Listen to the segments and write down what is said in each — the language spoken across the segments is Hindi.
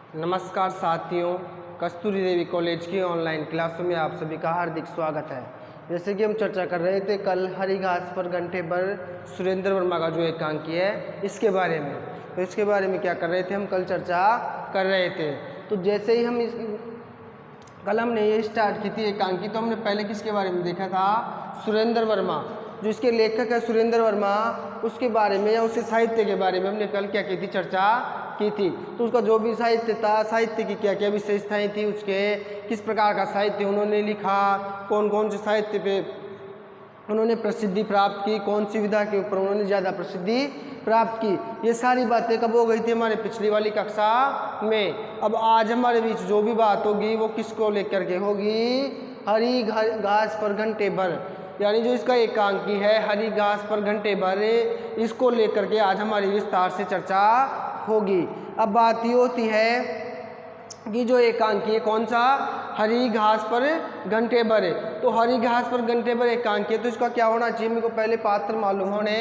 नमस्कार साथियों, कस्तूरी देवी कॉलेज की ऑनलाइन क्लासों में आप सभी का हार्दिक स्वागत है। जैसे कि हम चर्चा कर रहे थे कल हरी घास पर घंटे भर सुरेंद्र वर्मा का जो एकांकी है इसके बारे में, तो इसके बारे में क्या कर रहे थे, हम कल चर्चा कर रहे थे। तो जैसे ही हम कल हमने ये स्टार्ट की थी एकांकी, तो हमने पहले किसके बारे में देखा था, सुरेंद्र वर्मा, जो इसके लेखक है सुरेंद्र वर्मा, उसके बारे में या उसके साहित्य के बारे में हमने कल क्या की थी, चर्चा की थी। तो उसका जो भी साहित्य था, साहित्य की क्या क्या विशेषताएं थी, उसके किस प्रकार का साहित्य उन्होंने लिखा, कौन कौन से साहित्य पे उन्होंने प्रसिद्धि प्राप्त की, कौन सी विधा के ऊपर उन्होंने ज़्यादा प्रसिद्धि प्राप्त की, ये सारी बातें कब हो गई थी, हमारे पिछली वाली कक्षा में। अब आज हमारे बीच जो भी बात होगी वो किसको लेकर के होगी, हरी घास पर घंटे भर, यानी जो इसका एकांकी है हरी घास पर घंटे भर, इसको लेकर के आज हमारी विस्तार से चर्चा होगी। अब बात ये होती है कि जो एकांकी है कौन सा, हरी घास पर घंटे भर है। तो हरी घास पर घंटे भर एकांकी है, तो इसका क्या होना चाहिए, मेरे को पहले पात्र मालूम होने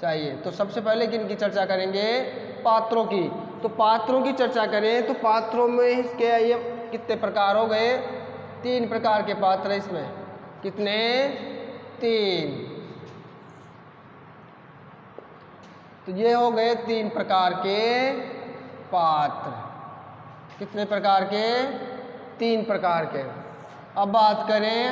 चाहिए। तो सबसे पहले किन की चर्चा करेंगे, पात्रों की। तो पात्रों की चर्चा करें तो पात्रों में इसके ये कितने प्रकार हो गए, 3 प्रकार के पात्र है इसमें। कितने, 3। तो ये हो गए 3 प्रकार के पात्र। कितने प्रकार के, 3 प्रकार के। अब बात करें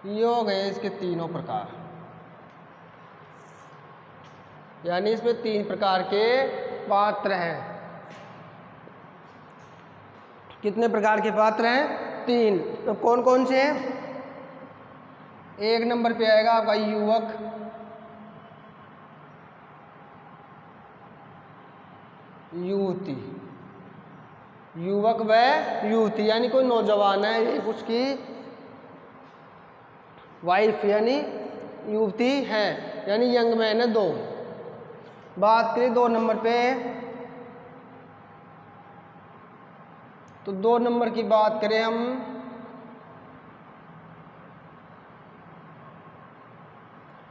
ये हो गए इसके तीनों प्रकार, यानी इसमें 3 प्रकार के पात्र हैं। कितने प्रकार के पात्र हैं, 3। तो कौन कौन से हैं, 1 नंबर पे आएगा आपका युवक, युवती, युवक व युवती, यानी कोई नौजवान है, एक उसकी वाइफ यानी युवती है, यानी यंग मैन है 2। बात करें 2 नंबर पे, तो 2 नंबर की बात करें हम,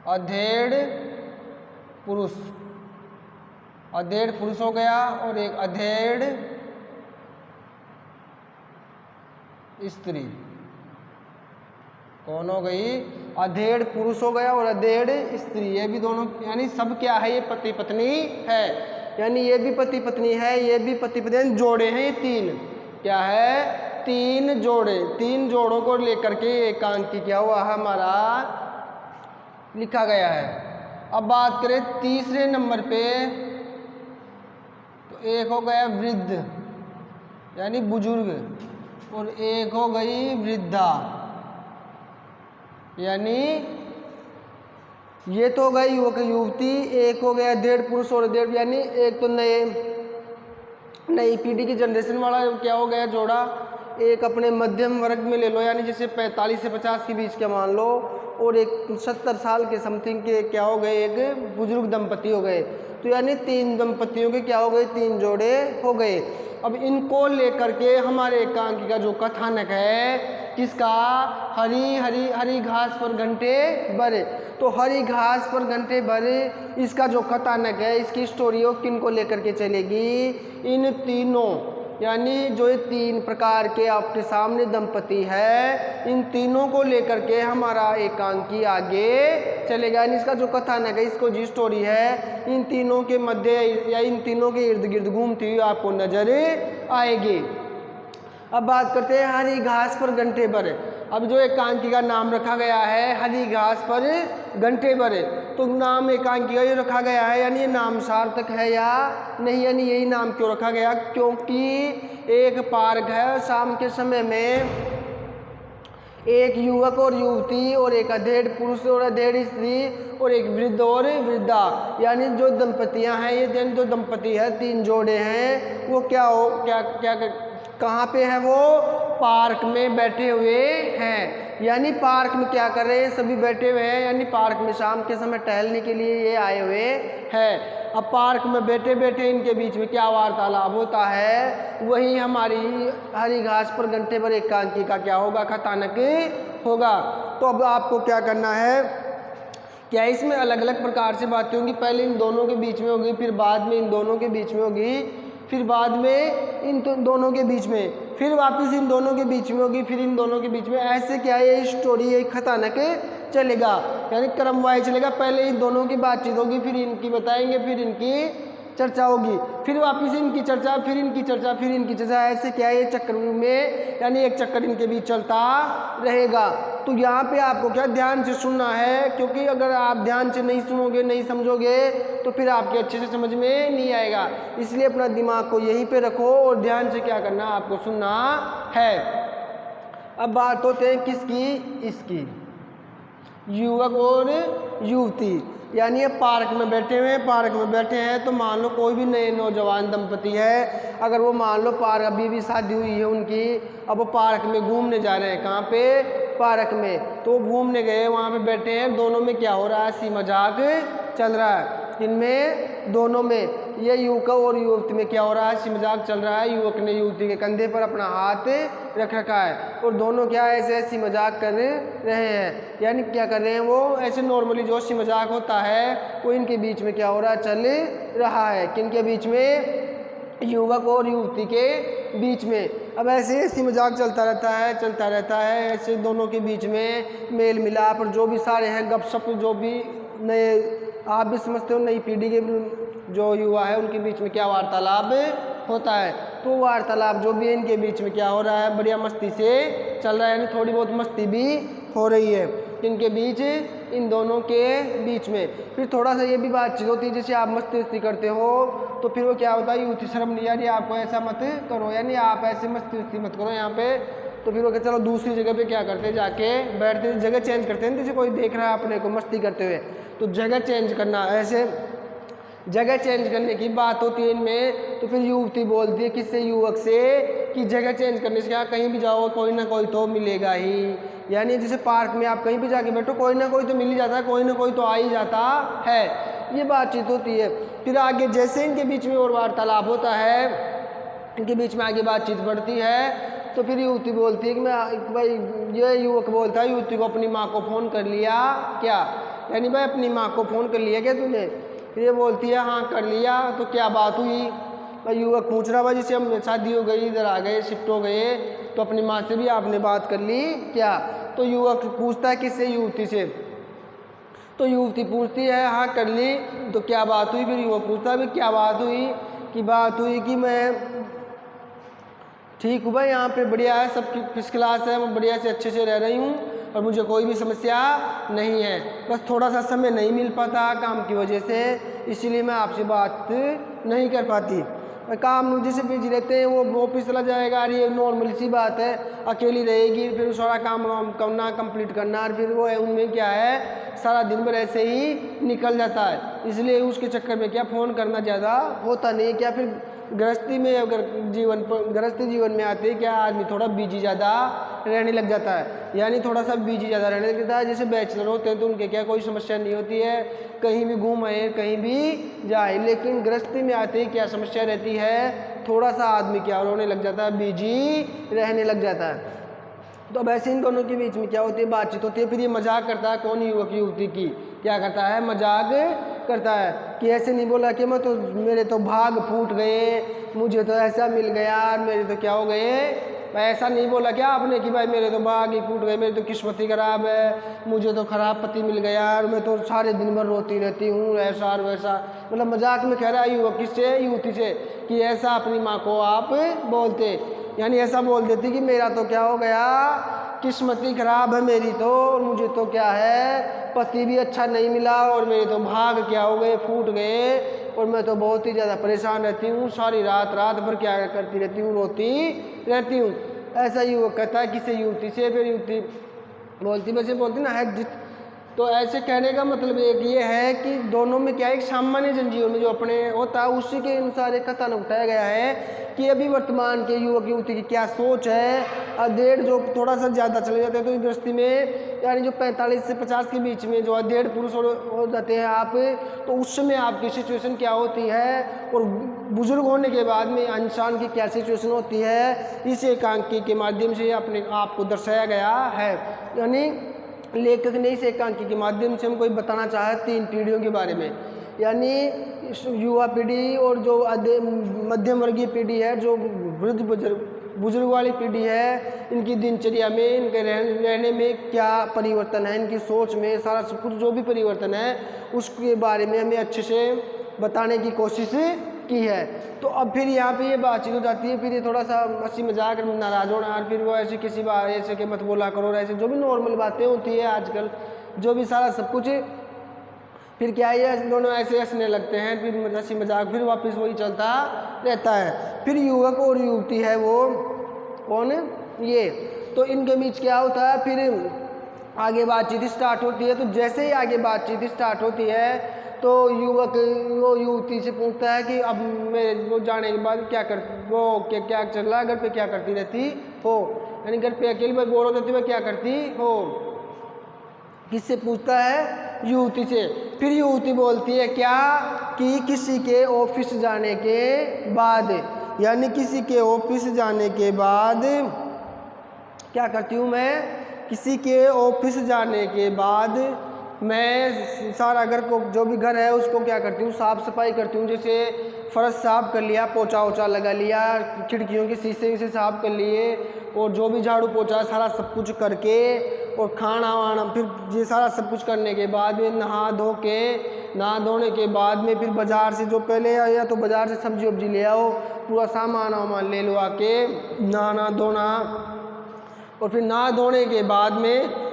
अधेड़ पुरुष। अधेड़ पुरुष हो गया और एक अधेड़ स्त्री। कौन हो गई, अधेड़ पुरुष हो गया और अधेड़ स्त्री, ये भी दोनों यानी सब क्या है, ये पति पत्नी है, यानी ये भी पति पत्नी है, ये भी पति पत्नी, जोड़े हैं ये 3। क्या है, 3 जोड़े। 3 जोड़ों को लेकर के एकांकी क्या हुआ हमारा, लिखा गया है। अब बात करें तीसरे नंबर पे, तो एक हो गया वृद्ध यानी बुजुर्ग, और एक हो गई वृद्धा, यानी ये तो हो गई युवक युवती, एक हो गया अधेड़ पुरुष और अधेड़, यानी एक तो नई पीढ़ी की जनरेशन वाला क्या हो गया जोड़ा, एक अपने मध्यम वर्ग में ले लो, यानी जैसे 45 से 50 के बीच का मान लो, और एक 70 साल के समथिंग के क्या हो गए, एक बुजुर्ग दंपति हो गए। तो यानी 3 दंपतियों के क्या हो गए, 3 जोड़े हो गए। अब इनको लेकर के हमारे एकांकी का जो कथानक है किसका, हरी घास पर घंटे भर। तो हरी घास पर घंटे भर इसका जो कथानक है, इसकी स्टोरी हो किन को लेकर के चलेगी, इन तीनों, यानी जो ये 3 प्रकार के आपके सामने दंपति है, इन तीनों को लेकर के हमारा एकांकी आगे चलेगा। यानी इसका जो कथानक है, इसको जो स्टोरी है, इन तीनों के मध्य या इन तीनों के इर्द गिर्द घूमती हुई आपको नजर आएगी। अब बात करते हैं हरी घास पर घंटे भर। अब जो एकांकी का नाम रखा गया है हरी घास पर घंटे भर, तो नाम एकांकी का ये रखा गया है, यानी ये नाम सार्थक है या नहीं, यानी यही नाम क्यों रखा गया, क्योंकि एक पार्क है, शाम के समय में एक युवक और युवती और एक अधेड़ पुरुष और अधेड़ स्त्री और एक वृद्ध और वृद्धा, यानी जो दंपतियां हैं, ये जो दंपति है, 3 जोड़े हैं, वो कहाँ पे है, वो पार्क में बैठे हुए हैं। यानी पार्क में क्या कर रहे हैं, सभी बैठे हुए हैं, यानी पार्क में शाम के समय टहलने के लिए ये आए हुए हैं। अब पार्क में बैठे बैठे इनके बीच में क्या वार्तालाप होता है, वही हमारी हरी घास पर घंटे भर एकांकी का क्या होगा, कथानक होगा। तो अब आपको क्या करना है, क्या इसमें अलग अलग प्रकार से बातें होंगी, पहले इन दोनों के बीच में होगी, फिर बाद में इन दोनों के बीच में होगी, फिर बाद में इन दोनों के बीच में, फिर वापस इन दोनों के बीच में होगी, फिर इन दोनों के बीच में। ऐसे क्या है, ये स्टोरी एक कथानक चलेगा, यानी क्रमवार चलेगा। पहले इन दोनों की बातचीत होगी, फिर इनकी बताएंगे, फिर इनकी चर्चा होगी, फिर वापस इनकी चर्चा, फिर इनकी चर्चा, फिर इनकी चर्चा। ऐसे क्या है, ये चक्रव्यूह में, यानी एक चक्कर इनके बीच चलता रहेगा। तो यहाँ पे आपको क्या ध्यान से सुनना है, क्योंकि अगर आप ध्यान से नहीं सुनोगे, नहीं समझोगे, तो फिर आपके अच्छे से समझ में नहीं आएगा। इसलिए अपना दिमाग को यहीं पे रखो और ध्यान से क्या करना, आपको सुनना है। अब बात होते हैं किसकी, इसकी, युवक और युवती, यानी ये पार्क में बैठे हुए हैं। पार्क में बैठे हैं तो मान लो कोई भी नए नौजवान दंपति है, अगर वो मान लो पार्क, अभी भी शादी हुई है उनकी, अब वो पार्क में घूमने जा रहे हैं, कहाँ पे, पार्क में। तो घूमने गए, वहाँ पे बैठे हैं, दोनों में क्या हो रहा है, हंसी मजाक चल रहा है। इनमें दोनों में, ये युवक और युवती में क्या हो रहा है, हंसी मजाक चल रहा है। युवक ने युवती के कंधे पर अपना हाथ रख रखा है और दोनों क्या ऐसे हंसी मजाक कर रहे हैं, यानी क्या कर रहे हैं, वो ऐसे नॉर्मली जो हंसी मजाक होता है वो इनके बीच में क्या हो रहा है, चल रहा है। किनके बीच में, युवक और युवती के बीच में। अब ऐसे हंसी मजाक चलता रहता है, ऐसे दोनों के बीच में मेल मिलाप और जो भी सारे हैं गपशप, जो भी नए, आप भी समझते हो नई पीढ़ी के जो युवा है उनके बीच में क्या वार्तालाप होता है। तो वार्तालाप जो भी है इनके बीच में क्या हो रहा है, बढ़िया मस्ती से चल रहा है, यानी थोड़ी बहुत मस्ती भी हो रही है इनके बीच, इन दोनों के बीच में। फिर थोड़ा सा ये भी बातचीत होती है, जैसे आप मस्ती करते हो तो फिर वो क्या होता है, युवती शर्म नहीं, यानी आपको ऐसा मत करो, यानी आप ऐसे मस्ती मत करो यहाँ पे। तो फिर वो कहते चलो दूसरी जगह पे क्या करते हैं, जाके बैठते, जगह चेंज करते हैं। जैसे कोई देख रहा है अपने को मस्ती करते हुए, तो जगह चेंज करना, ऐसे जगह चेंज करने की बात होती है इनमें। तो फिर युवती बोलती है किससे, युवक से, कि जगह चेंज करने से क्या, कहीं भी जाओ कोई ना कोई तो मिलेगा ही, यानी जैसे पार्क में आप कहीं भी जाके बैठो कोई ना कोई तो मिल ही जाता है, कोई ना कोई तो आ ही जाता है, ये बातचीत होती है। फिर आगे जैसे इनके बीच में और वार्तालाप होता है, इनके बीच में आगे बातचीत बढ़ती है, तो फिर युवती बोलती है कि मैं, भाई ये युवक बोलता है युवती को, अपनी माँ को फ़ोन कर लिया क्या, यानी भाई अपनी माँ को फ़ोन कर लिया क्या तूने। फिर ये बोलती है हाँ कर लिया, तो क्या बात हुई। भाई युवक पूछ रहा, भाई जैसे हम शादी हो गई, इधर आ गए, शिफ्ट हो गए, तो अपनी माँ से भी आपने बात कर ली क्या। तो युवक पूछता है किससे, युवती से। तो युवती पूछती है हाँ कर ली, तो क्या बात हुई। फिर युवक पूछता है क्या बात हुई, कि बात हुई कि मैं ठीक हूँ भाई, यहाँ पे बढ़िया है, सब फर्स्ट क्लास है, मैं बढ़िया से अच्छे से रह रही हूँ और मुझे कोई भी समस्या नहीं है, बस थोड़ा सा समय नहीं मिल पाता काम की वजह से, इसीलिए मैं आपसे बात नहीं कर पाती। काम जैसे बिजी रहते हैं, वो ऑफिस चला जाएगा, और ये नॉर्मल सी बात है, अकेली रहेगी, फिर सारा काम करना, कंप्लीट करना, और फिर वो उनमें क्या है, सारा दिन भर ऐसे ही निकल जाता है, इसलिए उसके चक्कर में क्या फ़ोन करना ज़्यादा होता नहीं। क्या फिर गृहस्थी में, अगर गृहस्थी जीवन में आते क्या आदमी थोड़ा बिजी ज़्यादा रहने लग जाता है, यानी थोड़ा सा बिजी ज़्यादा रहने लग जाता है। जैसे बैचलर होते हैं तो उनके क्या कोई समस्या नहीं होती है, कहीं भी घूम आए, कहीं भी जाए, लेकिन गृहस्थी में आते ही क्या समस्या रहती है, थोड़ा सा आदमी क्या होने लग जाता है, बिजी रहने लग जाता है। तो अब ऐसे इन दोनों के बीच में क्या होती है, बातचीत होती है। फिर ये मजाक करता है, कौन, युवक युवती की क्या करता है, मजाक करता है कि ऐसे नहीं बोला कि मैं तो, मेरे तो भाग फूट गए, मुझे तो ऐसा मिल गया, मेरे तो क्या हो गए, ऐसा नहीं बोला क्या आपने कि भाई मेरे तो भाग ही फूट गए, मेरी तो किस्मत ही खराब है, मुझे तो खराब पति मिल गया और मैं तो सारे दिन भर रोती रहती हूँ, ऐसा और वैसा, मतलब मजाक में कह रहा है युवक किससे, युवती से, कि ऐसा अपनी माँ को आप बोलते, यानी ऐसा बोल देती कि मेरा तो क्या हो गया, किस्मत ही खराब है मेरी तो, और मुझे तो क्या है, पति भी अच्छा नहीं मिला, और मेरे तो भाग क्या हो गए, फूट गए, और मैं तो बहुत ही ज़्यादा परेशान रहती हूँ, सारी रात भर क्या करती रहती हूँ, रोती रहती हूँ। ऐसा युवक कहता है किसी युवती से। फिर युवती बोलती, वैसे बोलती ना है, तो ऐसे कहने का मतलब एक ये है कि दोनों में क्या एक सामान्य जनजीवन में जो अपने होता है उसी के अनुसार एक कथन उठाया गया है कि अभी वर्तमान के युवक युवती की क्या सोच है। अधेड़ जो थोड़ा सा ज़्यादा चले जाते हैं तो यूनिवर्सिटी में यानी जो 45 से 50 के बीच में जो अधेड़ पुरुष हो जाते हैं आप, तो उस समय आपकी सिचुएशन क्या होती है और बुजुर्ग होने के बाद में इंसान की क्या सिचुएशन होती है, इस एकांकी के माध्यम से अपने आप को दर्शाया गया है। यानी लेखक ने इस एकांकी के माध्यम से हमको बताना चाहा 3 पीढ़ियों के बारे में, यानी युवा पीढ़ी और जो मध्यम वर्गीय पीढ़ी है, जो वृद्ध बुजुर्ग वाली पीढ़ी है, इनकी दिनचर्या में, इनके रहने में क्या परिवर्तन है, इनकी सोच में सारा सब कुछ जो भी परिवर्तन है उसके बारे में हमें अच्छे से बताने की कोशिश की है। तो अब फिर यहाँ पे ये बातचीत हो जाती है, फिर ये थोड़ा सा हंसी मजाक नाराज होना, और फिर वो ऐसे किसी बात ऐसे कि मत बोला करो, ऐसे जो भी नॉर्मल बातें होती है आजकल, जो भी सारा सब कुछ, फिर क्या ये दोनों ऐसे हंसने लगते हैं, फिर हंसी मजाक फिर वापस वही चलता रहता है। फिर युवक और युवती है वो कौन, ये, तो इनके बीच क्या होता है, फिर आगे बातचीत स्टार्ट होती है। तो जैसे ही आगे बातचीत स्टार्ट होती है तो युवक वो युवती से पूछता है कि अब मेरे वो जाने के बाद क्या क्या चल रहा है, घर पे क्या करती रहती हो, यानी घर पे अकेले बोर हो जाती है, क्या करती हो, किससे पूछता है, युवती से। फिर युवती बोलती है क्या कि किसी के ऑफिस जाने के बाद, यानी किसी के ऑफिस जाने के बाद क्या करती हूँ मैं, किसी के ऑफिस जाने के बाद मैं सारा घर को, जो भी घर है उसको क्या करती हूँ, साफ़ सफाई करती हूँ। जैसे फर्श साफ़ कर लिया, पोछा ओछा लगा लिया, खिड़कियों के शीशे से साफ़ कर लिए, और जो भी झाड़ू पोछा सारा सब कुछ करके, और खाना वाना फिर ये सारा सब कुछ करने के बाद में नहा धोने के बाद में फिर बाज़ार से जो पहले या तो बाज़ार से सब्जी वब्जी ले आओ, पूरा सामान वामान ले लो आके, नहाना धोना, और फिर नहा धोने के बाद में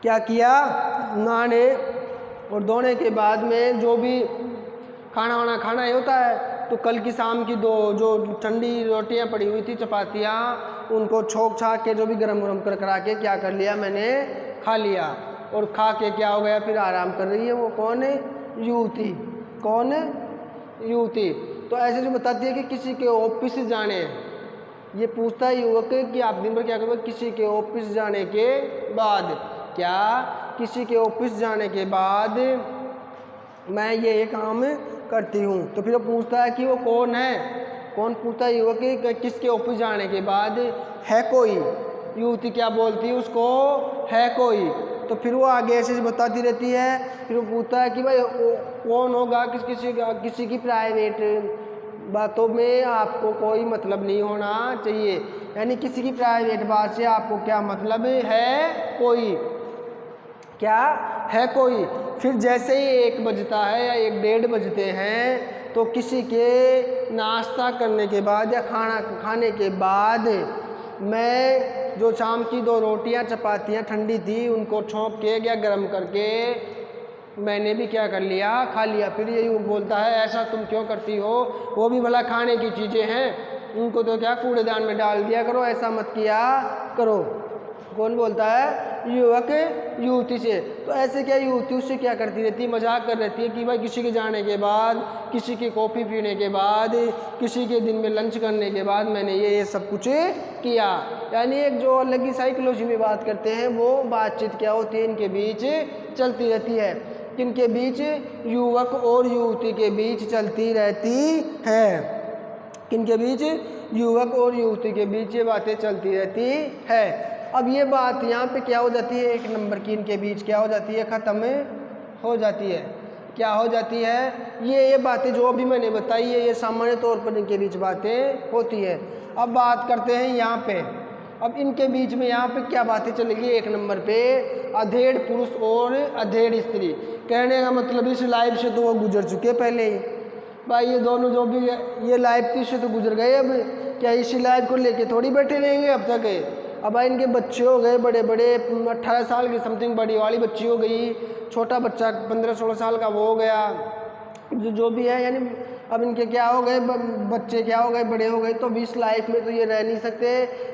क्या किया, नहाने और धोने के बाद में जो भी खाना वाना खाना ही होता है, तो कल की शाम की जो ठंडी रोटियां पड़ी हुई थी, चपातियाँ, उनको छोक छाक के जो भी गरम करा के क्या कर लिया, मैंने खा लिया, और खा के क्या हो गया, फिर आराम कर रही है। वो कौन है, युवती, कौन है, युवती। तो ऐसे जो बताती है कि किसी के ऑफिस जाने, ये पूछता है युवक कि आप दिन भर क्या करोगे, किसी के ऑफिस जाने के बाद, क्या किसी के ऑफिस जाने के बाद मैं ये काम करती हूँ। तो फिर वो पूछता है कि वो कौन है, कौन पूछता है युवक कि किसके ऑफिस जाने के बाद, है कोई, युवती क्या बोलती है उसको, है कोई। तो फिर वो आगे ऐसे बताती रहती है। फिर वो पूछता है कि भाई कौन होगा, किसी की प्राइवेट बातों में आपको कोई मतलब नहीं होना चाहिए, यानी किसी की प्राइवेट बात से आपको क्या मतलब है, कोई, क्या है कोई। फिर जैसे ही 1 बजता है या 1 डेढ़ बजते हैं, तो किसी के नाश्ता करने के बाद या खाना खाने के बाद मैं जो शाम की 2 रोटियां चपातियां ठंडी थी, उनको छोंक के या गर्म करके मैंने भी क्या कर लिया, खा लिया। फिर यही वो बोलता है ऐसा तुम क्यों करती हो, वो भी भला खाने की चीज़ें हैं, उनको तो क्या कूड़ेदान में डाल दिया करो, ऐसा मत किया करो। कौन बोलता है, युवक युवती से। तो ऐसे क्या युवती उससे क्या करती रहती है, मजाक कर रहती है कि भाई किसी के जाने के बाद, किसी की कॉफ़ी पीने के बाद, किसी के दिन में लंच करने के बाद मैंने ये सब कुछ किया। यानी एक जो अलग ही साइकोलॉजी में बात करते हैं, वो बातचीत क्या होती है, इनके बीच चलती रहती है। किनके बीच, युवक और युवती के बीच चलती रहती है। किनके बीच, युवक और युवती के बीच ये बातें चलती रहती है। अब ये बात यहाँ पे क्या हो जाती है, 1 नंबर की इनके बीच क्या हो जाती है, ख़त्म हो जाती है। क्या हो जाती है, ये बातें जो अभी मैंने बताई है, ये सामान्य तौर पर इनके बीच बातें होती है। अब बात करते हैं यहाँ पे, अब इनके बीच में यहाँ पे क्या बातें चलेगी, 1 नंबर पे अधेड़ पुरुष और अधेड़ स्त्री। कहने का मतलब इस लाइफ से तो वो गुजर चुके पहले ही, भाई ये दोनों जो भी ये लाइफ थी इससे तो गुजर गए, अब क्या इसी लाइफ को लेके थोड़ी बैठे रहेंगे अब तक। अब भाई इनके बच्चे हो गए बड़े बड़े, 18 साल की समथिंग बड़ी वाली बच्ची हो गई, छोटा बच्चा 15-16 साल का वो हो गया, जो भी है, यानी अब इनके क्या हो गए, बच्चे क्या हो गए, बड़े हो गए। तो 20 लाइफ में तो ये रह नहीं सकते,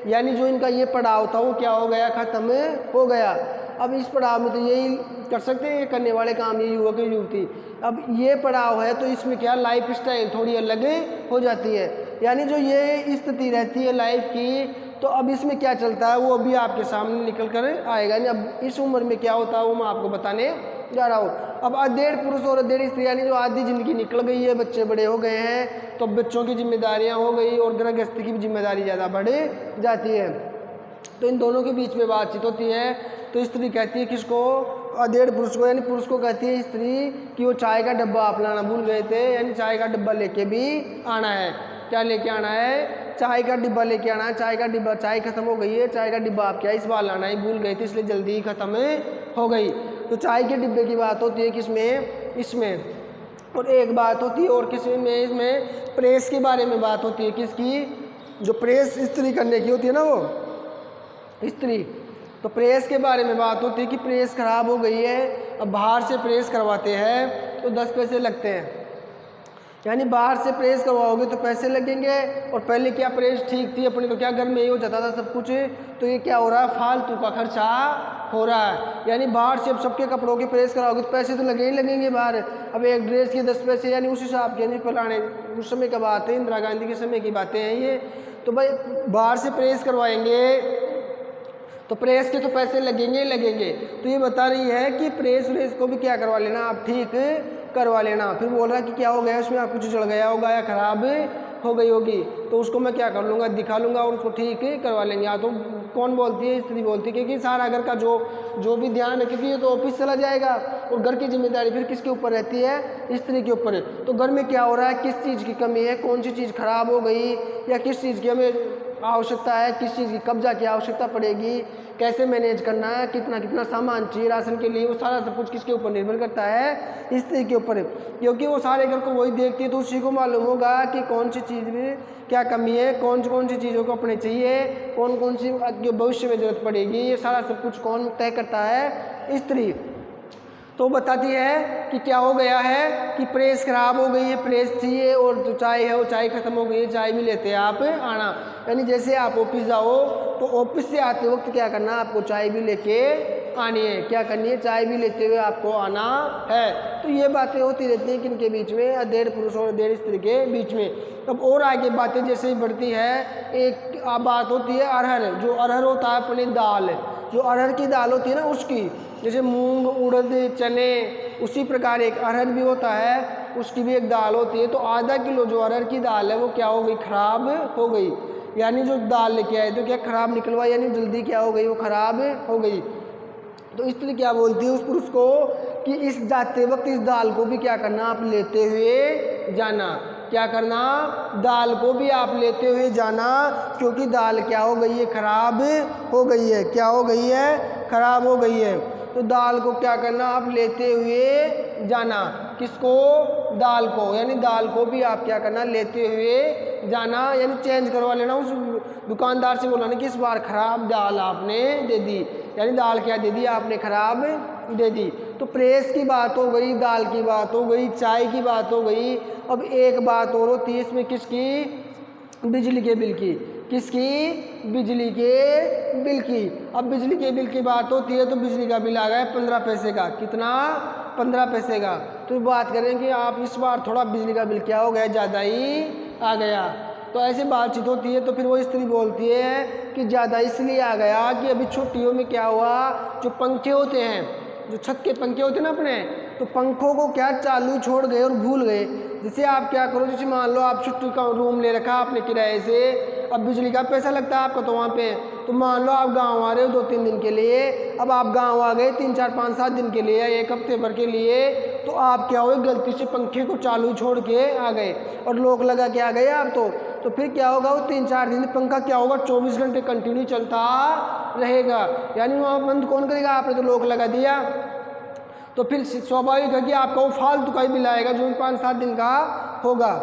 यानी जो इनका ये पड़ाव था वो क्या हो गया, ख़त्म हो गया। अब इस पड़ाव में तो यही कर सकते हैं, ये करने वाले काम ये युवक या युवती। अब ये पड़ाव है तो इसमें क्या लाइफ स्टाइल थोड़ी अलग हो जाती है, यानी जो ये स्थिति रहती है लाइफ की, तो अब इसमें क्या चलता है वो अभी आपके सामने निकल कर आएगा। यानी अब इस उम्र में क्या होता है वो मैं आपको बताने जा रहा हूँ। अब अधेड़ पुरुष और अधेड़ स्त्री, यानी जो आधी ज़िंदगी निकल गई है, बच्चे बड़े हो गए हैं, तो बच्चों की जिम्मेदारियाँ हो गई और गृहस्थी की भी जिम्मेदारी ज़्यादा बढ़ जाती है, तो इन दोनों के बीच में बातचीत होती है। तो स्त्री कहती है किसको, अधेड़ पुरुष को, यानी पुरुष को कहती है स्त्री कि वो चाय का डब्बा आप लाना भूल गए थे, यानी चाय का डब्बा लेके भी आना है। क्या लेके आना है? चाय का डिब्बा लेके आना है। चाय का डिब्बा, चाय खत्म हो गई है, चाय का डिब्बा आप क्या इस बार लाना ही भूल गए थे, इसलिए जल्दी ही खत्म हो गई। तो चाय के डिब्बे की बात होती है किसमें? इसमें। और एक बात होती है और किसमें? इसमें प्रेस के बारे में बात होती है। किसकी? जो प्रेस स्त्री करने की होती है ना, वो स्त्री, तो प्रेस के बारे में बात होती है कि प्रेस खराब हो गई है, अब बाहर से प्रेस करवाते हैं तो 10 पैसे लगते हैं, यानी बाहर से प्रेस करवाओगे तो पैसे लगेंगे, और पहले क्या प्रेस ठीक थी अपनी, तो क्या घर में ही हो जाता था सब कुछ, तो ये क्या हो रहा है, फालतू का खर्चा हो रहा है। यानी बाहर से अब सबके कपड़ों की प्रेस कराओगे तो पैसे तो लगे ही लगेंगे बाहर। अब एक ड्रेस के 10 पैसे, यानी उस हिसाब के, पुराने उस समय का बात है, इंदिरा गांधी के समय की बातें हैं ये। तो भाई बाहर से प्रेस करवाएंगे तो प्रेस के तो पैसे लगेंगे लगेंगे। तो ये बता रही है कि प्रेस व्रेस को भी क्या करवा लेना आप, ठीक करवा लेना। फिर बोल रहा है कि क्या हो गया उसमें, आप कुछ जल गया होगा या खराब हो गई होगी, तो उसको मैं क्या कर लूँगा, दिखा लूँगा और उसको ठीक करवा लेंगे। या तो कौन बोलती है? स्त्री बोलती है, क्योंकि सारा घर का जो भी ध्यान है, क्योंकि ये तो ऑफिस चला जाएगा और घर की जिम्मेदारी फिर किसके ऊपर रहती है? स्त्री के ऊपर। तो घर में क्या हो रहा है, किस चीज़ की कमी है, कौन सी चीज़ खराब हो गई, या किस चीज़ की हमें आवश्यकता है, किस चीज़ की कब्जा की आवश्यकता पड़ेगी, कैसे मैनेज करना है, कितना कितना सामान चाहिए राशन के लिए, वो सारा सब कुछ किसके ऊपर निर्भर करता है? स्त्री के ऊपर। क्योंकि वो सारे घर को वही देखती है, तो उसी को मालूम होगा कि कौन सी चीज़ में क्या कमी है, कौन सी चीज़ों को अपने चाहिए, कौन सी भविष्य में जरूरत पड़ेगी, ये सारा सब कुछ कौन तय करता है? स्त्री। तो बताती है कि क्या हो गया है कि प्रेस खराब हो गई है, प्रेस चाहिए, और जो चाय है वो चाय खत्म हो गई है, चाय भी लेते हैं आप आना। यानी जैसे आप ऑफिस जाओ तो ऑफिस से आते वक्त क्या करना, आपको चाय भी लेके आनी है। क्या करनी है? चाय भी लेते हुए आपको आना है। तो ये बातें होती रहती हैं किनके बीच में? अधेड़ पुरुष और अधेड़ स्त्री के बीच में। अब और आगे बातें जैसे ही बढ़ती है, एक बात होती है अरहर। जो अरहर होता है अपनी दाल, जो अरहर की दाल होती है ना उसकी, जैसे मूंग, उड़द, चने, उसी प्रकार एक अरहर भी होता है, उसकी भी एक दाल होती है। तो आधा किलो जो अरहर की दाल है वो क्या हो गई, खराब हो गई। यानी जो दाल लेके आए तो क्या खराब निकलवा, यानी जल्दी क्या हो गई, वो खराब हो गई। तो स्त्री क्या बोलती है उस पुरुष को कि इस जाते वक्त इस दाल को भी क्या करना, आप लेते हुए जाना। क्या करना? दाल को भी आप लेते हुए जाना, क्योंकि दाल क्या हो गई है, खराब हो गई है। क्या हो गई है? खराब हो गई है। तो दाल को क्या करना, आप लेते हुए जाना। किसको? दाल को। यानी दाल को भी आप क्या करना, लेते हुए जाना, यानी चेंज करवा लेना। उस दुकानदार से बोलना कि इस बार खराब दाल आपने दे दी, यानी दाल क्या दे दी आपने, खराब दे दी। तो प्रेस की बात हो गई, दाल की बात हो गई, चाय की बात हो गई। अब एक बात और होती है इसमें, किसकी? बिजली के बिल की। किसकी? बिजली के बिल की। अब बिजली के बिल की बात होती है तो बिजली का बिल आ गया 15 पैसे का। कितना? 15 पैसे का। तो बात करें कि आप इस बार थोड़ा बिजली का बिल क्या हो गया, ज़्यादा ही आ गया। तो ऐसे बातचीत होती है। तो फिर वो स्त्री बोलती है कि ज़्यादा इसलिए आ गया कि अभी छुट्टियों में क्या हुआ, जो पंखे होते हैं, जो छत के पंखे होते हैं ना अपने, तो पंखों को क्या चालू छोड़ गए और भूल गए। जैसे आप क्या करो, जैसे मान लो आप छुट्टी का रूम ले रखा आपने किराए से, अब बिजली का पैसा लगता है आपका तो वहाँ पे, तो मान लो आप गांव आ रहे हो 2-3 दिन के लिए, अब आप गांव आ गए 3, 4, 5, 7 दिन के लिए या 1 हफ्ते भर के लिए, तो आप क्या हुए, गलती से पंखे को चालू छोड़ के आ गए और लोग लगा के आ गए आप तो फिर क्या होगा, वो 3-4 दिन पंखा क्या होगा, 24 घंटे कंटिन्यू चलता रहेगा। यानी वहाँ बंद कौन करेगा, आपने तो लोग लगा दिया। तो फिर स्वाभाविक है कि आपका वो फालतू का ही बिल आएगा जो 5-7 दिन का होगा।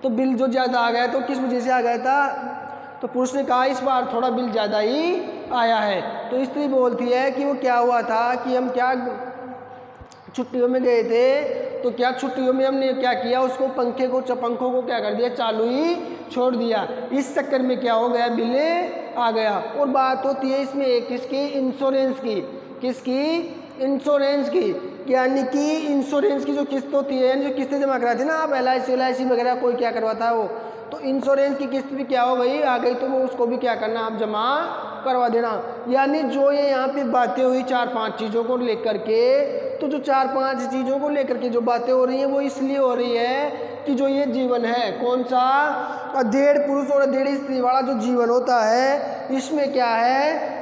तो बिल जो ज़्यादा आ गया तो किस वजह से आ गया था, तो पुरुष ने कहा इस बार थोड़ा बिल ज़्यादा ही आया है। तो स्त्री बोलती है कि वो क्या हुआ था कि हम क्या छुट्टियों में गए थे, तो क्या छुट्टियों में हमने क्या किया, उसको पंखों को क्या कर दिया, चालू ही छोड़ दिया। इस चक्कर में क्या हो गया, बिल आ गया। और बात होती है इसमें एक किसकी, इंश्योरेंस की। किसकी, इंश्योरेंस की। यानी कि इंश्योरेंस की जो किस्त होती है, जो किस्तें जमा कराती है ना आप, LIC वगैरह कोई क्या करवाता है वो, तो इंश्योरेंस की किस्त भी क्या हो गई, आ गई, तो वो उसको भी क्या करना, आप जमा करवा देना। यानी जो ये यहाँ पे बातें हुई 4-5 चीज़ों को लेकर के, तो जो 4-5 चीज़ों को लेकर के जो बातें हो रही हैं वो इसलिए हो रही है कि जो ये जीवन है, कौन सा, 1.5 पुरुष और 1.5 स्त्री वाला जो जीवन होता है, इसमें क्या है,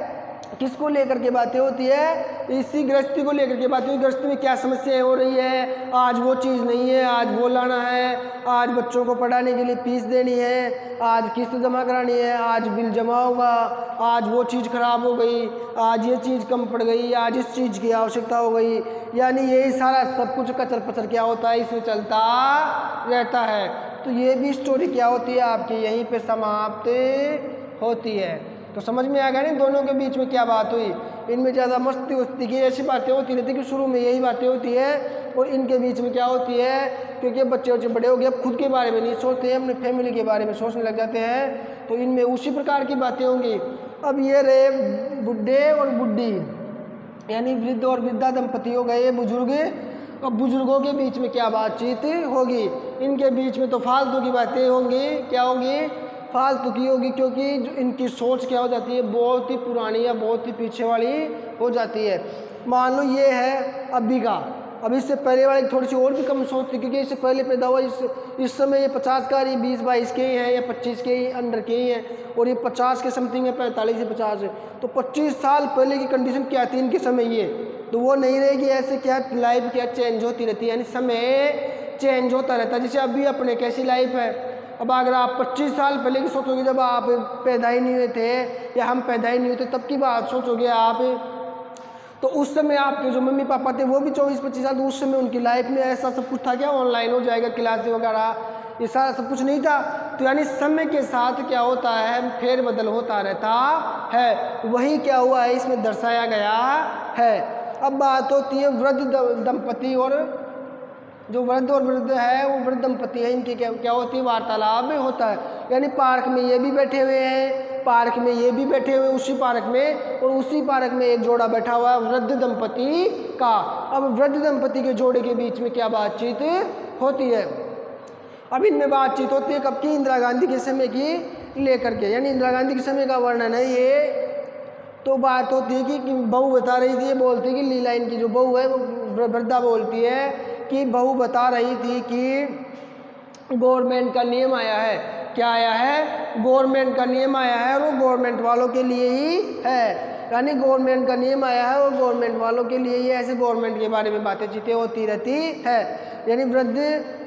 किसको लेकर के बातें होती है, इसी गृहस्थी को लेकर के बातें। गृहस्थी में क्या समस्याएं हो रही है, आज वो चीज़ नहीं है, आज वो लाना है, आज बच्चों को पढ़ाने के लिए फीस देनी है, आज किस्त जमा करानी है, आज बिल जमा होगा, आज वो चीज़ खराब हो गई, आज ये चीज़ कम पड़ गई, आज इस चीज़ की आवश्यकता हो गई। यानी यही सारा सब कुछ कचर पचर क्या होता है, इसमें चलता रहता है। तो ये भी स्टोरी क्या होती है आपकी, यहीं पे समाप्त होती है। तो समझ में आ गया नहीं दोनों के बीच में क्या बात हुई। इनमें ज़्यादा मस्ती वस्ती की ऐसी बातें होती रहती कि शुरू में यही बातें होती है, और इनके बीच में क्या होती है, क्योंकि बच्चे बड़े हो गए, अब खुद के बारे में नहीं सोचते हैं, अपने फैमिली के बारे में सोचने लग जाते हैं, तो इनमें उसी प्रकार की बातें होंगी। अब ये रहे बुढ़े और बुढ़ी, यानी वृद्ध और वृद्धा दंपति हो गए बुजुर्ग। अब बुजुर्गों के बीच में क्या बातचीत होगी, इनके बीच में तो फालतू की बातें होंगी। क्या होगी, फालतू की होगी, क्योंकि जो इनकी सोच क्या हो जाती है, बहुत ही पुरानी या बहुत ही पीछे वाली हो जाती है। मान लो ये है अभी का, अब इससे पहले वाली थोड़ी सी और भी कम सोचती, क्योंकि इससे पहले पैदा हुआ, इस समय ये 50 का, ये 20-22 के ही हैं, या 25 के ही अंडर के ही हैं, और ये 50 के समथिंग है, 45 से 50 है। तो 25 साल पहले की कंडीशन क्या थी इनके समय, ये तो वो नहीं रहेगी। ऐसे क्या लाइफ क्या चेंज होती रहती है, यानी समय चेंज होता रहता है। जैसे अभी अपने कैसी लाइफ है, अब अगर आप 25 साल पहले की सोचोगे, जब आप पैदा ही नहीं हुए थे या हम पैदा ही नहीं हुए थे, तब की बात सोचोगे आप, तो उस समय आपके जो मम्मी पापा थे वो भी 24-25 साल, तो उस समय उनकी लाइफ में ऐसा सब कुछ था क्या, ऑनलाइन हो जाएगा क्लासेस वगैरह, ये सारा सब कुछ नहीं था। तो यानी समय के साथ क्या होता है, फेरबदल होता रहता है। वही क्या हुआ है इसमें दर्शाया गया है। अब बात होती है वृद्ध दंपति, और जो वृद्ध और वृद्ध है, वो वृद्ध दंपति है, इनकी क्या होती है, वार्तालाप होता है। यानी पार्क में ये भी बैठे हुए हैं, पार्क में ये भी बैठे हुए उसी पार्क में, और उसी पार्क में एक जोड़ा बैठा हुआ है वृद्ध दंपति का। अब वृद्ध दंपति के जोड़े के बीच में क्या बातचीत होती है, अब इनमें बातचीत होती है कब की, इंदिरा गांधी के समय की लेकर के, यानी इंदिरा गांधी के समय का वर्णन है ये। तो बात होती है कि बहू बता रही थी, बोलती है कि लीला इनकी जो बहू है, वो वृद्धा बोलती है कि बहू बता रही थी कि गवर्नमेंट का नियम आया है। क्या आया है, गवर्नमेंट का नियम आया है, और वो गवर्नमेंट वालों के लिए ही है। यानी गवर्नमेंट का नियम आया है और गवर्नमेंट वालों के लिए ही, ऐसे गवर्नमेंट के बारे में बातें चीतें होती रहती है। यानी वृद्ध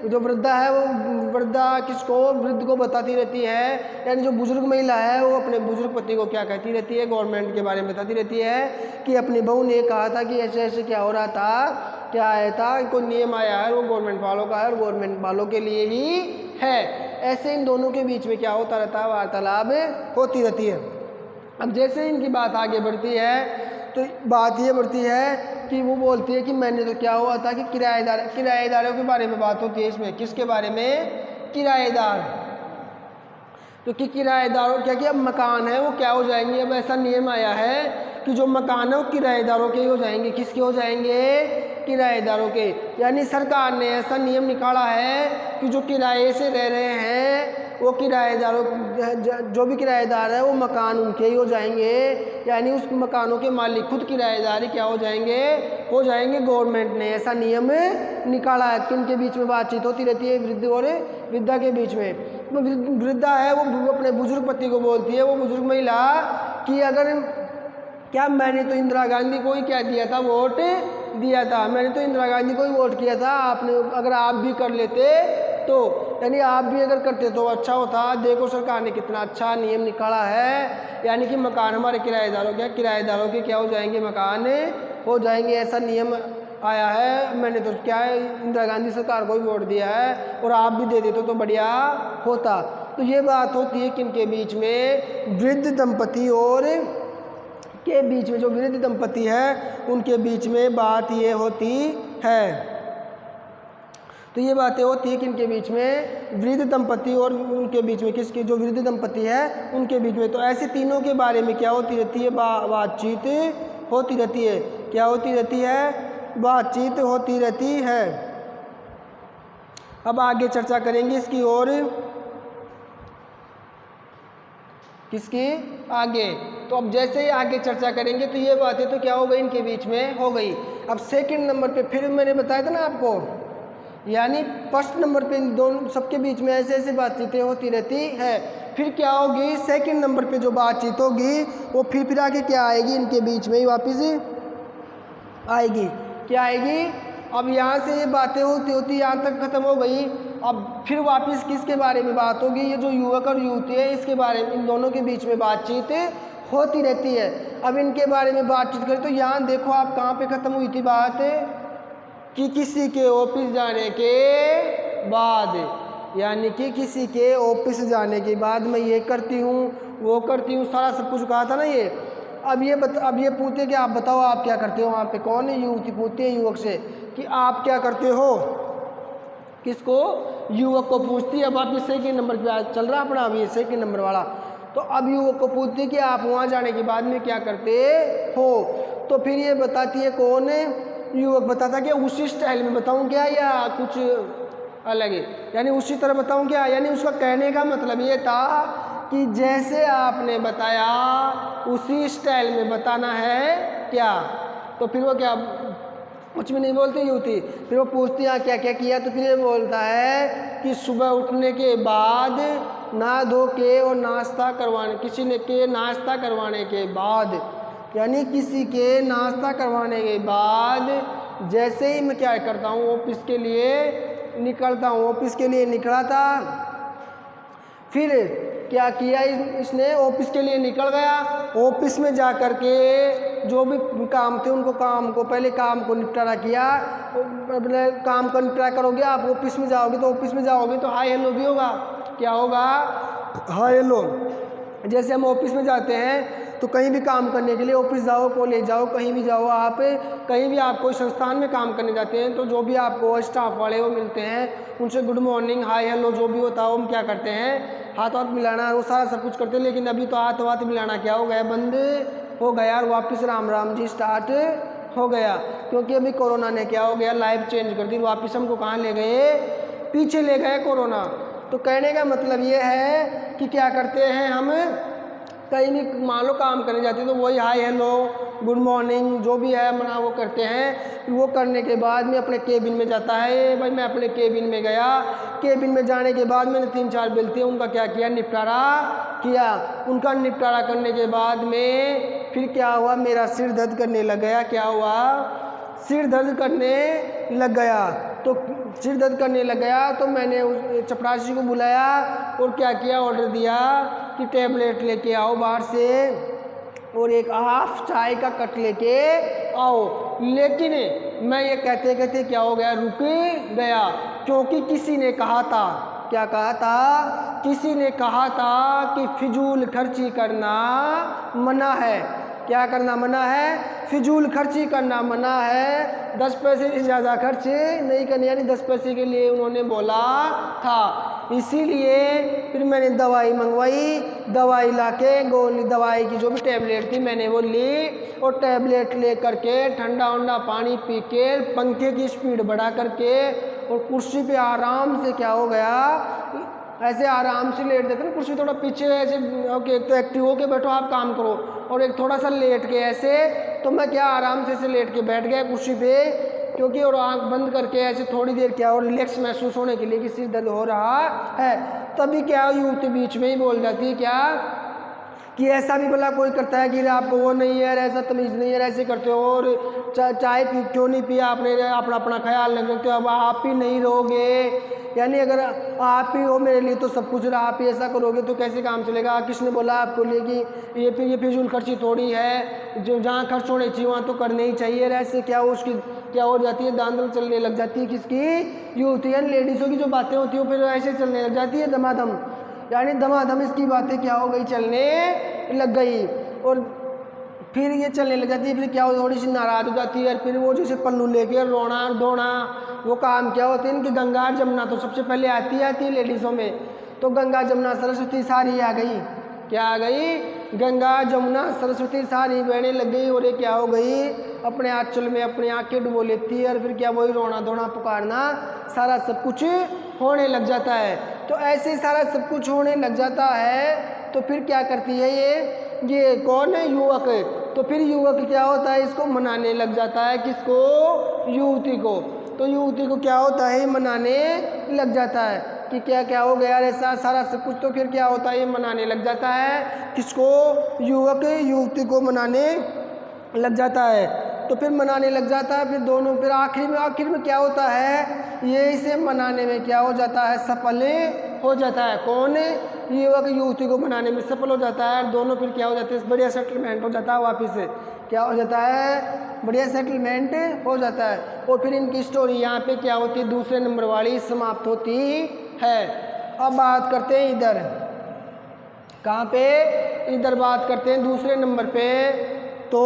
जो वृद्धा है, वो वृद्धा किसको, वृद्ध को बताती रहती है। यानी जो बुजुर्ग महिला है वो अपने बुजुर्ग पति को क्या कहती रहती है, गवर्नमेंट के बारे में बताती रहती है कि अपनी बहू ने कहा था कि ऐसे ऐसे क्या हो रहा था, क्या आया था, कोई नियम आया है, वो गवर्नमेंट वालों का है और गवर्नमेंट वालों के लिए ही है। ऐसे इन दोनों के बीच में क्या होता रहता है, वार्तालाप होती रहती है। अब जैसे इनकी बात आगे बढ़ती है, तो बात ये बढ़ती है कि वो बोलती है कि मैंने तो क्या हुआ था कि किराएदारों के बारे में बात होती है इसमें। किसके बारे में, किराएदार। क्योंकि किराएदारों क्या कि अब मकान है वो क्या हो जाएंगे, अब ऐसा नियम आया है कि जो मकान है वो किराएदारों के ही हो जाएंगे। किसके हो जाएंगे, किराएदारों के। यानी सरकार ने ऐसा नियम निकाला है कि जो किराए से रह रहे हैं वो किराएदारों, जो भी किराएदार है वो मकान उनके ही हो जाएंगे। यानी उस मकानों के मालिक खुद किराएदार ही क्या हो जाएंगे, गवर्नमेंट ने ऐसा नियम निकाला है। कि उनके बीच में बातचीत होती रहती है वृद्ध और वृद्धा के बीच में। तो वृद्धा है वो अपने बुजुर्ग पति को बोलती है, वो बुजुर्ग महिला, कि अगर क्या मैंने तो इंदिरा गांधी को ही क्या दिया था, वोट दिया था, मैंने तो इंदिरा गांधी को ही वोट किया था, आपने अगर आप भी कर लेते तो, यानी आप भी अगर करते तो अच्छा होता। देखो सरकार ने कितना अच्छा नियम निकाला है, यानी कि मकान हमारे किराएदारों के क्या हो जाएंगे, मकान हो जाएंगे। ऐसा नियम आया है, मैंने तो क्या है इंदिरा गांधी सरकार को ही वोट दिया है, और आप भी दे देते तो बढ़िया होता। तो ये बात होती है किनके बीच में, वृद्ध दंपति और के बीच में। जो वृद्ध दंपति है उनके बीच में बात ये होती है। तो तो ये बातें होती है किनके बीच में, वृद्ध दंपति और उनके बीच में, किसके, जो वृद्ध दंपति है उनके बीच में। तो ऐसे तीनों के बारे में क्या होती रहती है, बातचीत होती रहती है। क्या होती रहती है, बातचीत होती रहती है। अब आगे चर्चा करेंगे इसकी और, किसकी, आगे। तो अब जैसे ही आगे चर्चा करेंगे तो ये बातें तो क्या हो गई, इनके बीच में हो गई। अब सेकंड नंबर पे फिर मैंने बताया था ना आपको, यानी फर्स्ट नंबर पे इन दोनों सबके बीच में ऐसे ऐसे बातचीतें होती रहती है। फिर क्या होगी, सेकंड नंबर पे जो बातचीत होगी वो फिर आगे क्या आएगी, इनके बीच में ही वापस आएगी। क्या आएगी, अब यहाँ से ये बातें होती होती यहाँ तक खत्म हो गई। अब फिर वापस किसके बारे में बात होगी, ये जो युवक और युवती है इसके बारे में, इन दोनों के बीच में बातचीत होती रहती है। अब इनके बारे में बातचीत करें तो यहाँ देखो आप कहाँ पे ख़त्म हुई थी बात, कि किसी के ऑफिस जाने के बाद, यानी कि किसी के ऑफिस जाने के बाद मैं ये करती हूँ वो करती हूँ, सारा सब कुछ कहा था ना ये। अब ये पूछते कि आप बताओ आप क्या करते हो। वहाँ पे कौन है, युवती पूछती है युवक से कि आप क्या करते हो, किसको, युवक को पूछती है। अब आप सेकंड नंबर पे चल रहा अपना, अब ये सेकंड नंबर वाला। तो अब युवक को पूछती है कि आप वहाँ जाने के बाद में क्या करते हो। तो फिर ये बताती है कौन है, युवक बताता कि उसी स्टाइल में बताऊँ क्या या कुछ अलग है, यानी उसी तरह बताऊँ क्या। यानी उसका कहने का मतलब ये था कि जैसे आपने बताया उसी स्टाइल में बताना है क्या। तो फिर वो क्या, कुछ भी नहीं बोलती युवती, फिर वो पूछती है क्या क्या किया। तो फिर ये बोलता है कि सुबह उठने के बाद नहा धो के और नाश्ता करवाने, किसी ने के नाश्ता करवाने के बाद, यानी किसी के नाश्ता करवाने के बाद जैसे ही मैं क्या करता हूँ, ऑफिस के लिए निकलता हूँ, ऑफिस के लिए निकला था। फिर क्या किया इसने, ऑफिस के लिए निकल गया। ऑफिस में जा कर के जो भी काम थे उनको, काम को पहले काम को निपटारा किया। काम का निपटारा करोगे आप, ऑफिस में जाओगे तो ऑफिस में जाओगे तो हाय हेलो भी होगा। क्या होगा, हाय हेलो। जैसे हम ऑफिस में जाते हैं तो कहीं भी काम करने के लिए, ऑफिस जाओ, कॉलेज जाओ, कहीं भी जाओ, आप कहीं भी आप कोई संस्थान में काम करने जाते हैं तो जो भी आपको स्टाफ वाले वो मिलते हैं उनसे गुड मॉर्निंग, हाय हेलो जो भी होता है हम क्या करते हैं, हाथ हाथ मिलाना, वो सारा सब कुछ करते हैं। लेकिन अभी तो हाथ हाथ मिलाना क्या हो गया, बंद हो गया और वापस राम राम जी स्टार्ट हो गया। क्योंकि अभी कोरोना ने क्या हो गया, लाइफ चेंज कर दी, वापस हमको कहाँ ले गए, पीछे ले गए कोरोना। तो कहने का मतलब ये है कि क्या करते हैं हम, कहीं भी मान लो काम करने जाते हैं तो वही हाय हेलो गुड मॉर्निंग जो भी है मना वो करते हैं। वो करने के बाद में अपने केबिन में जाता है, भाई मैं अपने केबिन में गया, केबिन में जाने के बाद मैंने 3-4 बिल थे उनका क्या किया, निपटारा किया। उनका निपटारा करने के बाद में फिर क्या हुआ, मेरा सिर दर्द करने लग गया। क्या हुआ, सिर दर्द करने लग गया। तो सिर दर्द करने लग गया तो मैंने उस चपरासी को बुलाया और क्या किया, ऑर्डर दिया कि टैबलेट लेके आओ बाहर से और एक हाफ चाय का कट लेके आओ। लेकिन मैं ये कहते कहते क्या हो गया, रुक गया। क्योंकि किसी ने कहा था, क्या कहा था, किसी ने कहा था कि फिजूल खर्ची करना मना है। क्या करना मना है, फिजूल खर्ची करना मना है। 10 पैसे से ज़्यादा खर्च नहीं करने, यानी 10 पैसे के लिए उन्होंने बोला था। इसीलिए फिर मैंने दवाई मंगवाई, दवाई लाके गोली, दवाई की जो भी टैबलेट थी मैंने वो ली और टैबलेट ले करके ठंडा वंडा पानी पी के पंखे की स्पीड बढ़ा करके और कुर्सी पे आराम से क्या हो गया, ऐसे आराम से लेट देते ना, कुर्सी थोड़ा पीछे ऐसे, ओके एक तो एक्टिव होके बैठो आप काम करो, और एक थोड़ा सा लेट के ऐसे, तो मैं क्या आराम से ऐसे लेट के बैठ गया कुर्सी पे। क्योंकि और आंख बंद करके ऐसे थोड़ी देर क्या और रिलैक्स महसूस होने के लिए कि सिर दर्द हो रहा है। तभी क्या युवती बीच में ही बोल जाती है क्या कि ऐसा भी भला कोई करता है कि आपको वो नहीं है, ऐसा तमीज़ नहीं है, ऐसे करते हो और चाय पी क्यों नहीं पिया आपने, अपना अपना ख्याल नहीं रखते हो, अब आप ही नहीं रहोगे, यानी अगर आप ही हो मेरे लिए तो सब कुछ रहा, आप ही ऐसा करोगे तो कैसे काम चलेगा। किसने बोला आपको लिए कि ये फिजूल खर्ची थोड़ी है, जो जहाँ खर्च होने चाहिए वहाँ तो करने ही चाहिए। ऐसे क्या हो, उसकी क्या हो जाती है, दांदल चलने लग जाती है, किसकी, युवती लेडीज़ों की जो बातें होती है फिर ऐसे चलने लग जाती है धमाधम, यानी धमाधम इसकी बातें क्या हो गई, चलने लग गई। और फिर ये चलने लग जाती है, फिर क्या हो, थोड़ी सी नाराज़ हो जाती है, फिर वो जैसे पल्लू लेके रोना धोना वो काम क्या होते हैं इनकी? गंगा जमुना तो सबसे पहले आती है लेडीज़ों में, तो गंगा जमुना सरस्वती सारी आ गई। क्या आ गई? गंगा जमुना सरस्वती सारी बहने लग गई, और ये क्या हो गई? अपने आंचल में अपनी आंखें डुबो लेती है, और फिर क्या वही रोना धोना पुकारना सारा सब कुछ होने लग जाता है। तो ऐसे सारा सब कुछ होने लग जाता है, तो फिर क्या करती है ये कौन है? युवक। तो फिर युवक क्या होता है? इसको मनाने लग जाता है। किसको? युवती को। तो युवती को क्या होता है? मनाने लग जाता है कि क्या क्या हो गया ऐसा सारा सब कुछ। तो फिर क्या होता है? ये मनाने लग जाता है। किसको? युवक युवती को मनाने लग जाता है। तो फिर मनाने लग जाता है, फिर दोनों फिर आखिर में क्या होता है? ये इसे मनाने में क्या हो जाता है? सफल हो जाता है। कौन? युवक युवती को मनाने में सफल हो जाता है, और दोनों फिर क्या हो जाते हैं? बढ़िया सेटलमेंट हो जाता है। वापिस से क्या हो जाता है? बढ़िया सेटलमेंट हो जाता है। और फिर इनकी स्टोरी यहाँ पे क्या होती है? दूसरे नंबर वाली समाप्त होती है। अब बात करते हैं इधर, कहाँ पे? इधर बात करते हैं दूसरे नंबर पे। तो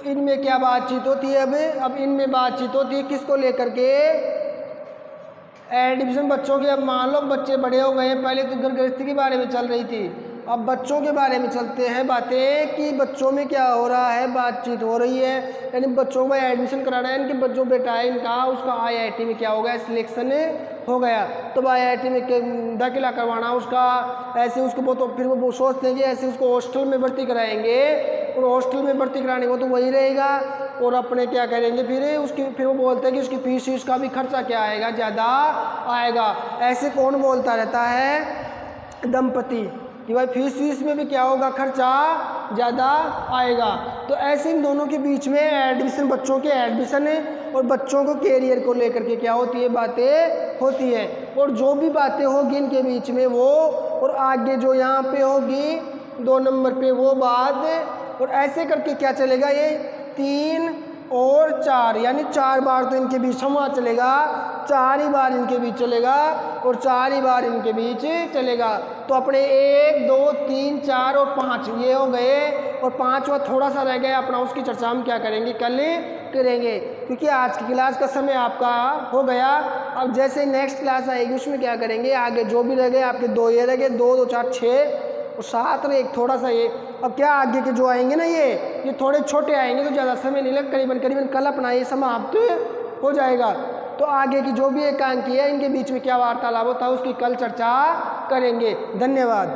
इनमें क्या बातचीत होती है? अब इनमें बातचीत होती है किसको लेकर के? एडमिशन बच्चों के। अब मान लो बच्चे बड़े हो गए हैं, पहले तो घर गृहस्थी के बारे में चल रही थी, अब बच्चों के बारे में चलते हैं बातें कि बच्चों में क्या हो रहा है, बातचीत हो रही है। यानी बच्चों का एडमिशन कराना है, इनके जो बेटा है इनका, उसका आईआईटी में क्या हो गया? सिलेक्शन हो गया। तो आईआईटी में दाखिला करवाना उसका, ऐसे उसको तो फिर वो सोचते हैं कि ऐसे उसको हॉस्टल में भर्ती कराएंगे, और हॉस्टल में भर्ती कराने को तो वही रहेगा, और अपने क्या करेंगे फिर वो बोलते हैं कि उसकी फीस का भी खर्चा क्या आएगा? ज़्यादा आएगा। ऐसे कौन बोलता रहता है? दंपति, कि भाई फीस में भी क्या होगा? खर्चा ज़्यादा आएगा। तो ऐसे इन दोनों के बीच में एडमिशन, बच्चों के एडमिशन और बच्चों को कैरियर को लेकर के क्या होती है? बातें होती है। और जो भी बातें होगी इनके बीच में वो, और आगे जो यहाँ पे होगी 2 नंबर पे वो बात, और ऐसे करके क्या चलेगा? ये 3 और 4, यानी 4 बार तो इनके बीच संवाद चलेगा, 4 ही बार इनके बीच चलेगा, और 4 ही बार इनके बीच चलेगा। तो अपने 1 2 3 4 और 5 ये हो गए, और 5वां थोड़ा सा रह गया अपना, उसकी चर्चा हम क्या करेंगे? कल करेंगे, क्योंकि आज की क्लास का समय आपका हो गया। अब जैसे नेक्स्ट क्लास आएगी उसमें क्या करेंगे? आगे जो भी रह गए आपके 2 ये रह गए, 2 2 4 6 और 7 में एक थोड़ा सा ये। अब क्या आगे के जो आएंगे ना ये थोड़े छोटे आएंगे, तो ज़्यादा समय नहीं लगेगा, करीबन कल अपना ये समाप्त हो जाएगा। तो आगे की जो भी एकांकी है इनके बीच में क्या वार्तालाप होता है उसकी कल चर्चा करेंगे। धन्यवाद।